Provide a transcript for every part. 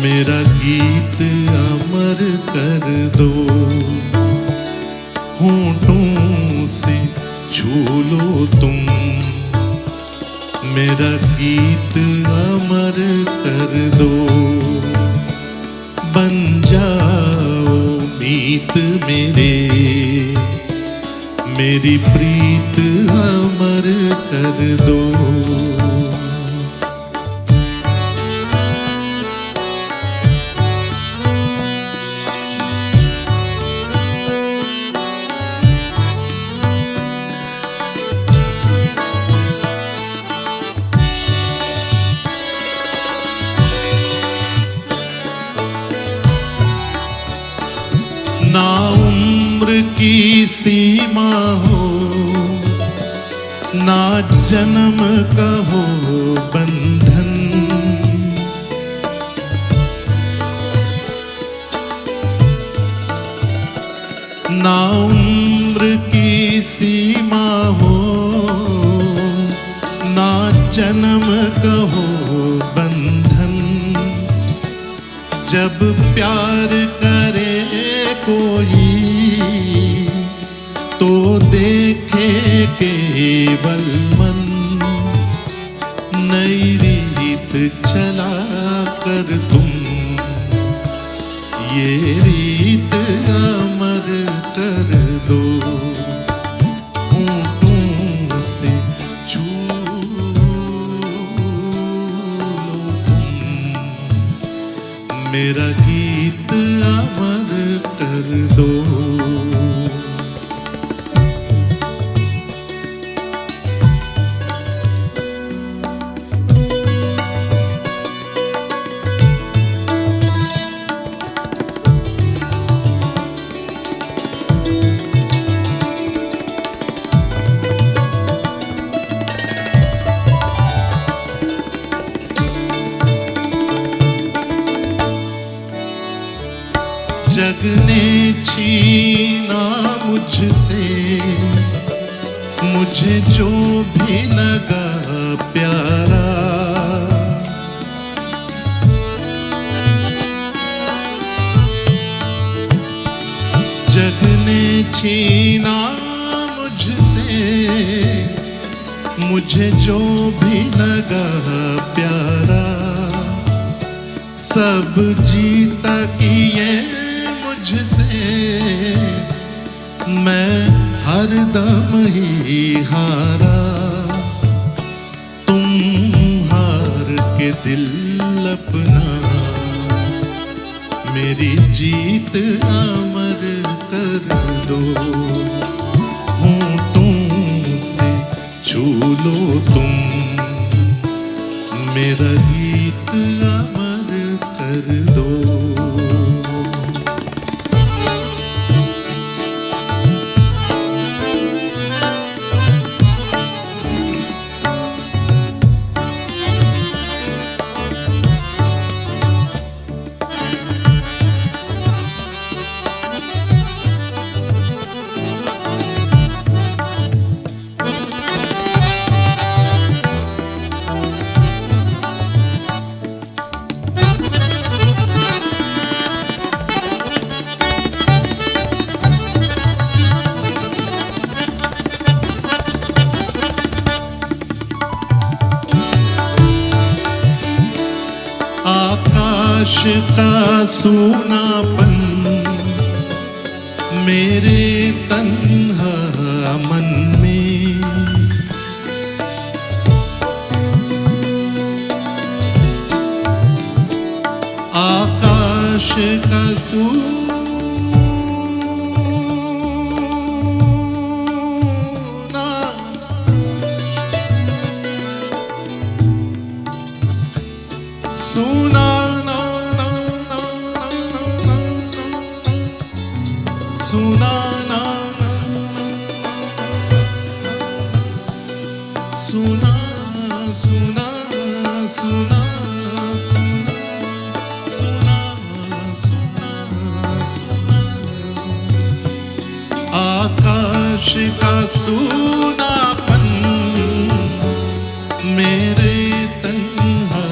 मेरा गीत अमर कर दो, होंठों से छू लो तुम। मेरा गीत अमर कर दो, बन जाओ मीत मेरे, मेरी प्रीत अमर कर दो। ना उम्र की सीमा हो, ना जन्म का हो बंधन, ना उम्र की सीमा हो, ना जन्म का हो बंधन। जब प्यार करे कोई तो देखे केवल मन, नई रीत चला कर तुम, ये रीत अमर कर दो। होंठों से छू लो तुम, मेरा गीत अमर कर दो। जग ने छीना मुझसे मुझे जो भी लगा प्यारा, जग ने छीना मुझसे मुझे जो भी लगा प्यारा। सब जीता किए मुझसे, मैं हर दम ही हारा। तुम हार के दिल अपना, मेरी जीत अमर कर दो। होंठों से छू लो तुम, मेरा गीत अमर कर दो। आकाश का सूनापन मेरे तन्हा मन में, आकाश का सुना ना ना ना ना सुना ना सुना सुना सुना सुना सुना आकाश का सूनापन मेरे तन्हा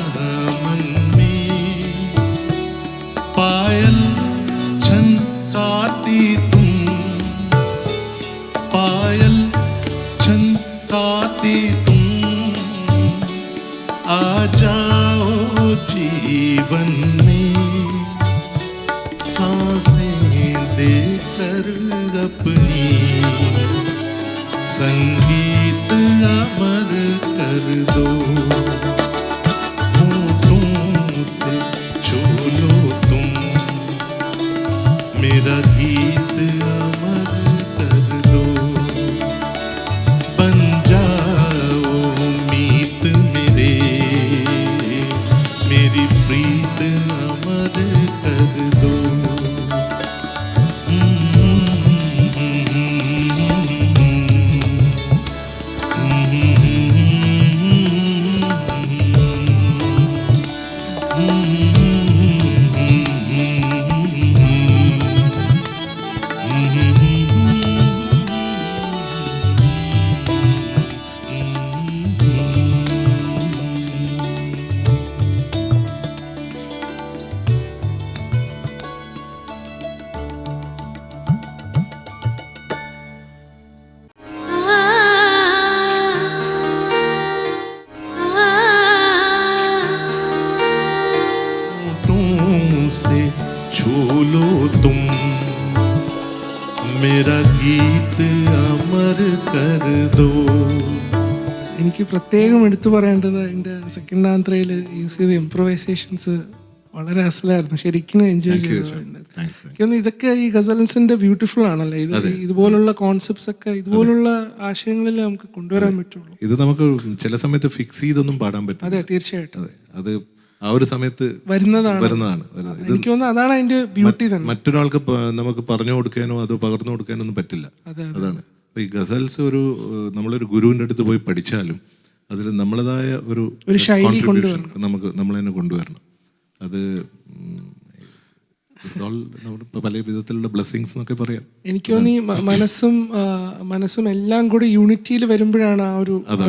मन में, मेरा गीत अमर कर दो, बन जाओ मीत मेरे, मेरी प्रीत अमर कर दो। से छू लो तुम, मेरा गीत अमर कर दो. എനിക്ക് പ്രത്യേകം എടുത്തു പറയേണ്ടത് എൻ്റെ സെക്കൻഡ് ആന്ത്രയിൽ യൂസ് ചെയ്ത ഇംപ്രവൈസേഷൻസ് വളരെ അസലായിരുന്നു, ശരിക്കും എൻജോയ് ചെയ്തത്. എനിക്കൊന്ന് ഇതൊക്കെ ഈ ഗസൽസിന്റെ ബ്യൂട്ടിഫുൾ ആണല്ലേ, ഇത് ഇതുപോലുള്ള കോൺസെപ്റ്റ്സ് ഒക്കെ ഇതുപോലുള്ള ആശയങ്ങളിൽ നമുക്ക് കൊണ്ടുവരാൻ പറ്റുള്ളൂ. ഇത് നമുക്ക് ചില സമയത്ത് ഫിക്സ് ചെയ്തൊന്നും പാടാൻ പറ്റും. അതെ, തീർച്ചയായിട്ടും അത് ആ ഒരു സമയത്ത് വരുന്നതാണ്. എനിക്ക് തോന്നുന്നു അതാണ് അതിന്റെ ബ്യൂട്ടി തന്നെ. മറ്റൊരാൾക്ക് നമുക്ക് പറഞ്ഞു കൊടുക്കാനോ അത് പകർന്നു കൊടുക്കാനോ ഒന്നും പറ്റില്ല. അതാണ് ഈ ഗസൽസ്. നമ്മളൊരു ഗുരുവിൻ്റെ അടുത്ത് പോയി പഠിച്ചാലും അതിൽ നമ്മളതായ ഒരു ശൈലി കൊണ്ടുവരണം, നമ്മൾ തന്നെ കൊണ്ടുവരണം. അത് പല വിധത്തിലുള്ള ബ്ലെസ്സിങ്സ് എന്നൊക്കെ പറയാം. എനിക്ക് തോന്നി മനസ്സും എല്ലാം കൂടി യൂണിറ്റിയിൽ വരുമ്പോഴാണ് ആ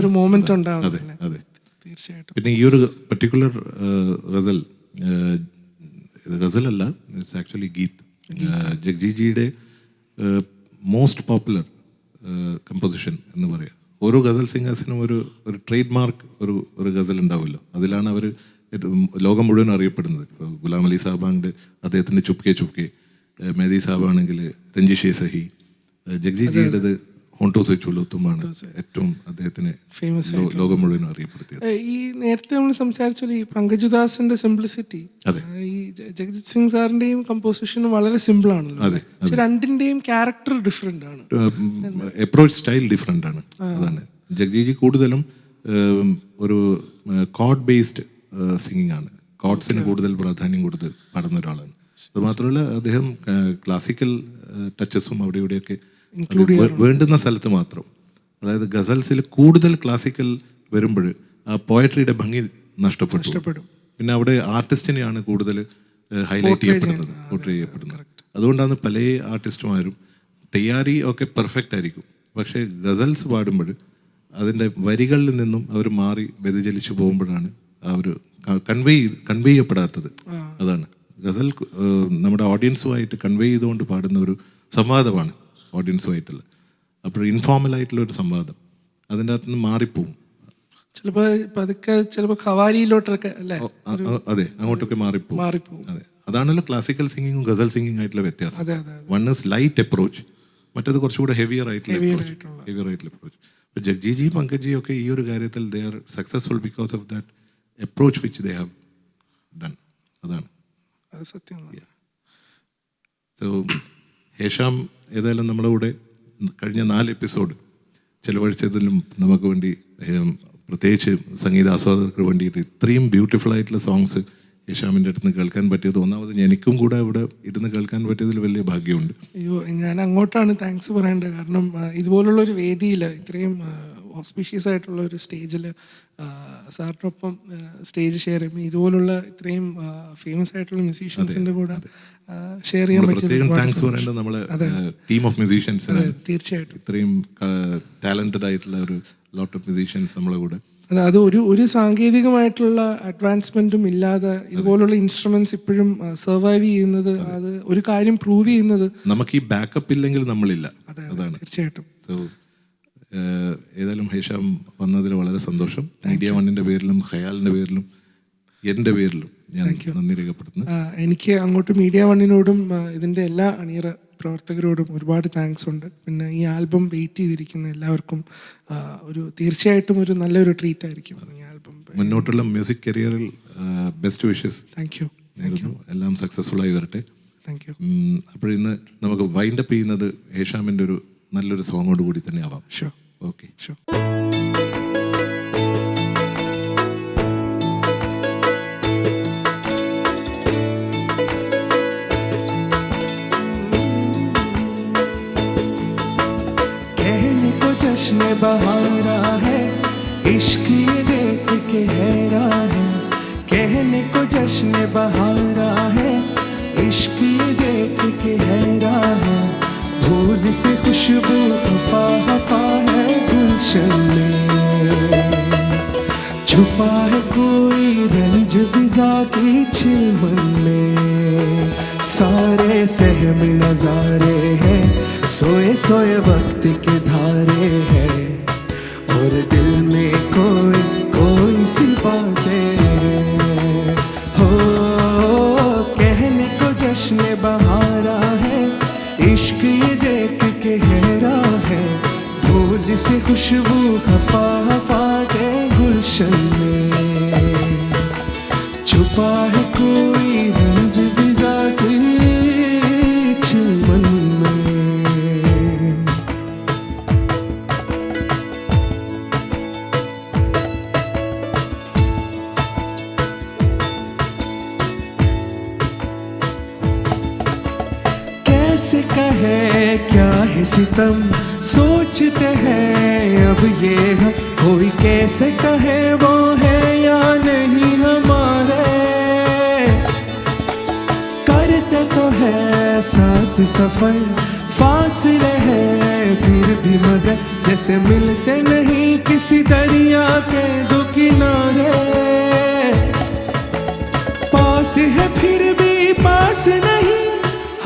ഒരു മോമെന്റ് ഉണ്ടാവുന്നത്. അതെ, തീർച്ചയായിട്ടും. പിന്നെ ഈ ഒരു പർട്ടിക്കുലർ ഗസൽ, ഗസലല്ല, ഇറ്റ്സ് ആക്ച്വലി ഗീത്. ജഗ്ജിജിയുടെ മോസ്റ്റ് പോപ്പുലർ കമ്പോസിഷൻ എന്ന് പറയാം. ഓരോ ഗസൽ സിംഗേഴ്സിനും ഒരു ട്രേഡ് മാർക്ക് ഒരു ഗസൽ ഉണ്ടാവുമല്ലോ. അതിലാണ് അവർ ലോകം മുഴുവൻ അറിയപ്പെടുന്നത്. ഗുലാം അലി സാബാണ്ട് അദ്ദേഹത്തിൻ്റെ ചുപ്കെ ചുപ്കെ, മെഹദി സാബാണെങ്കിൽ രഞ്ജിഷേ സഹി, ജഗ്ജിജിയുടേത് ഹോണ്ടോ സെ ചൂലോ തുമാണ് ഏറ്റവും അദ്ദേഹത്തിന് ഫേമസ് ലോകം മുഴുവൻ അറിയപ്പെടുത്തിയത്. ഈ നേരത്തെ നമ്മൾ സംസാരിച്ചല്ലോ ഈ പങ്കജുദാസിന്റെ സിംപ്ലിസിറ്റി, ഈ ജഗജിത് സിംഗ് സാറിന്റെയും കമ്പോസിഷനും വളരെ സിമ്പിൾ ആണല്ലോ. പക്ഷെ രണ്ടിന്റെയും ക്യാരക്ടർ ഡിഫറെന്റ് ആണ്, അപ്രോച്ച് സ്റ്റൈൽ ഡിഫറെന്റ് ആണ്. അതാണ് ജഗ്ജിജി കൂടുതലും ഒരു കോഡ് ബേസ്ഡ് സിംഗിങ് ആണ്, കോഡ്സിന് കൂടുതൽ പ്രാധാന്യം കൊടുത്ത് പാടുന്ന ഒരാളാണ്. അതുമാത്രമല്ല അദ്ദേഹം ക്ലാസിക്കൽ ടച്ചസും അവിടെ ഇവിടെയൊക്കെ വേണ്ടുന്ന സ്ഥലത്ത് മാത്രം. അതായത് ഗസൽസിൽ കൂടുതൽ ക്ലാസിക്കൽ വരുമ്പോൾ ആ പോയട്രിയുടെ ഭംഗി നഷ്ടപ്പെട്ടു. പിന്നെ അവിടെ ആർട്ടിസ്റ്റിനെയാണ് കൂടുതൽ ഹൈലൈറ്റ് ചെയ്യപ്പെടുന്നത്, പോർട്രേ ചെയ്യപ്പെടുന്നത്. അതുകൊണ്ടാണ് പല ആർട്ടിസ്റ്റുമാരും തയ്യാറി ഒക്കെ പെർഫെക്റ്റ് ആയിരിക്കും, പക്ഷേ ഗസൽസ് പാടുമ്പോൾ അതിൻ്റെ വരികളിൽ നിന്നും അവർ മാറി വ്യതിചലിച്ചു പോകുമ്പോഴാണ് അവർ കൺവേ ചെയ്യപ്പെടാത്തത്. അതാണ് ഗസൽ നമ്മുടെ ഓഡിയൻസുമായിട്ട് കൺവേ ചെയ്തുകൊണ്ട് പാടുന്ന ഒരു സംവാദമാണ് ഓഡിയൻസുമായിട്ടുള്ള. അപ്പോൾ ഇൻഫോർമൽ ഒരു സംവാദം അതിൻ്റെ അകത്ത് നിന്ന് മാറിപ്പോവും. ചിലപ്പോൾ ഖവാലിയിലോട്ടൊക്കെ അല്ലേ? അതെ, അങ്ങോട്ടൊക്കെ മാറിപ്പോവും. അതെ, അതാണല്ലോ ക്ലാസിക്കൽ സിംഗിങ്ങും ഗസൽ സിംഗിങ് ആയിട്ടുള്ള വ്യത്യാസം. വൺ ഇസ് ലൈറ്റ് അപ്രോച്ച്, മറ്റേത് കുറച്ചുകൂടെ ഹെവിയർ ആയിട്ടുള്ള അപ്രോച്ച്. അപ്പോൾ ജഗ്ജിജി പങ്കജി ഒക്കെ ഈ ഒരു കാര്യത്തിൽ they are successful because of that approach which they have done. അതാണ് സത്യം. സോ ഹേഷാം ഏതായാലും നമ്മുടെ കൂടെ കഴിഞ്ഞ 4 എപ്പിസോഡ് ചിലവഴിച്ചതിലും നമുക്ക് വേണ്ടി, പ്രത്യേകിച്ച് സംഗീത ആസ്വാദകർക്ക് വേണ്ടിയിട്ട് ഇത്രയും ബ്യൂട്ടിഫുൾ ആയിട്ടുള്ള സോങ്സ് ഹേഷാമിൻ്റെ അടുത്ത് നിന്ന് കേൾക്കാൻ പറ്റിയത്, ഒന്നാമത് എനിക്കും കൂടെ ഇവിടെ ഇരുന്ന് കേൾക്കാൻ പറ്റിയതിൽ വലിയ ഭാഗ്യമുണ്ട്. അയ്യോ, ഞാൻ അങ്ങോട്ടാണ് താങ്ക്സ് പറയേണ്ടത്. കാരണം ഇതുപോലുള്ളൊരു വേദിയിൽ ഇത്രയും ഓസ്പീഷ്യസ് ആയിട്ടുള്ള ഒരു സ്റ്റേജിൽ സാറിനൊപ്പം സ്റ്റേജ് ഷെയർ ചെയ്യുമ്പോൾ ഇതുപോലുള്ള ഇത്രയും ഫേമസ് ആയിട്ടുള്ള മ്യൂസീഷ്യൻസിൻ്റെ കൂടെ ഷെയർ ചെയ്യാൻ പറ്റും. താങ്ക്സ് പറയേണ്ടത് നമ്മളെ ടീം ഓഫ് മ്യൂസീഷ്യൻസ്. തീർച്ചയായിട്ടും ഇത്രയും ടാലന്റഡ് ആയിട്ടുള്ള ഒരു ലോട്ട് ഓഫ് മ്യൂസീഷ്യൻസ് നമ്മളെ കൂടെ. അത് ഒരു സാങ്കേതികമായിട്ടുള്ള അഡ്വാൻസ്മെന്റും ഇല്ലാതെ ഇതുപോലുള്ള ഇൻസ്ട്രുമെന്റ്സ് ഇപ്പോഴും സർവൈവ് ചെയ്യുന്നത്, അത് ഒരു കാര്യം പ്രൂവ് ചെയ്യുന്നത് നമുക്ക് ഈ ബാക്കപ്പ് ഇല്ലെങ്കിൽ നമ്മളില്ല. അതാണ് തീർച്ചയായിട്ടും. സോ ഏതായാലും ഹേഷാം വന്നതിൽ വളരെ സന്തോഷം. മീഡിയ വണ്ണിൻ്റെ പേരിലും ഖയാലിൻ്റെ പേരിലും എൻ്റെ പേരിലും ഞാൻ നന്ദി രേഖപ്പെടുത്തുന്നു. എനിക്ക് അങ്ങോട്ട് മീഡിയ വണ്ണിനോടും ഇതിൻ്റെ എല്ലാ അണിയറ പ്രവർത്തകരോടും ഒരുപാട് താങ്ക്സ് ഉണ്ട്. പിന്നെ ഈ ആൽബം വെയിറ്റ് ചെയ്തിരിക്കുന്ന എല്ലാവർക്കും തീർച്ചയായിട്ടും ഒരു നല്ലൊരു ട്രീറ്റ് ആയിരിക്കും ഈ ആൽബം. മുന്നോട്ടുള്ള മ്യൂസിക് കരിയറിൽ ബെസ്റ്റ് വിഷസ്. Thank you. എല്ലാം സക്സസ്ഫുൾ ആയി വരട്ടെ. Thank you. അപ്പോൾ ഇന്ന് നമുക്ക് വൈൻഡപ്പ് ചെയ്യുന്നത് ഏഷ്യാമിൻ്റെ ഒരു നല്ലൊരു സോങ്ങോട് കൂടി തന്നെ ആവാം. ഷുവർ. ഓക്കെ. ഷുവർ. जश्न बहारा है, इश्क ये देख के हैरा है. कहने को जश्न बहारा है, इश्क ये देख के हैरा है. धूल से खुशबू हफा हफा है गुलशन में. छुपा है कोई रंज विजा की चिलमन में. सारे सहम नजारे हैं, सोए सोए वक्त के धारे हैं. और दिल में कोई कोई सी बातें हैं. हो कहने को जश्न बहारा है, इश्क ये देख के हैरा है. धूल से खुशबू हफा हफा के गुलशन में. छुपा है कोई रंज विजा की चिलमन में. कैसे कहे क्या है सितम, सोचते हैं अब ये हम. कोई कैसे कहे वो है या नहीं हमारे. करते तो है साथ सफर, फासले हैं फिर भी मगर. जैसे मिलते नहीं किसी दरिया के दो किनारे. पास है फिर भी पास नहीं,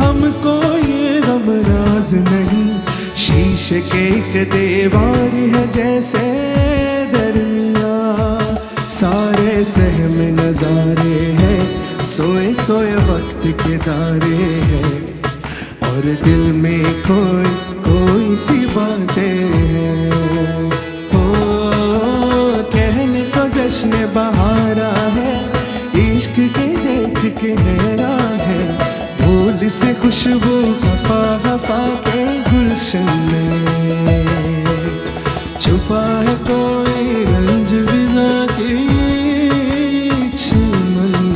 हमको ये गम राज नहीं. शीशे के एक दीवार है जैसे दरमिया. सारे सहम नजारे हैं, सोए सोए वक्त के दारे हैं. और दिल में कोई कोई सी बातें हैं. ओ कहने को जश्न बहारा है, इश्क के देख के हैरा है. धूल से खुशबू हफा हफा के गुलशन में. छुपा है कोई रंज विजा की चिलमन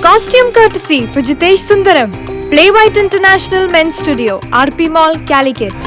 Costume courtesy for Jitesh Sundaram, Playwright International Men's Studio, RP Mall, Calicut.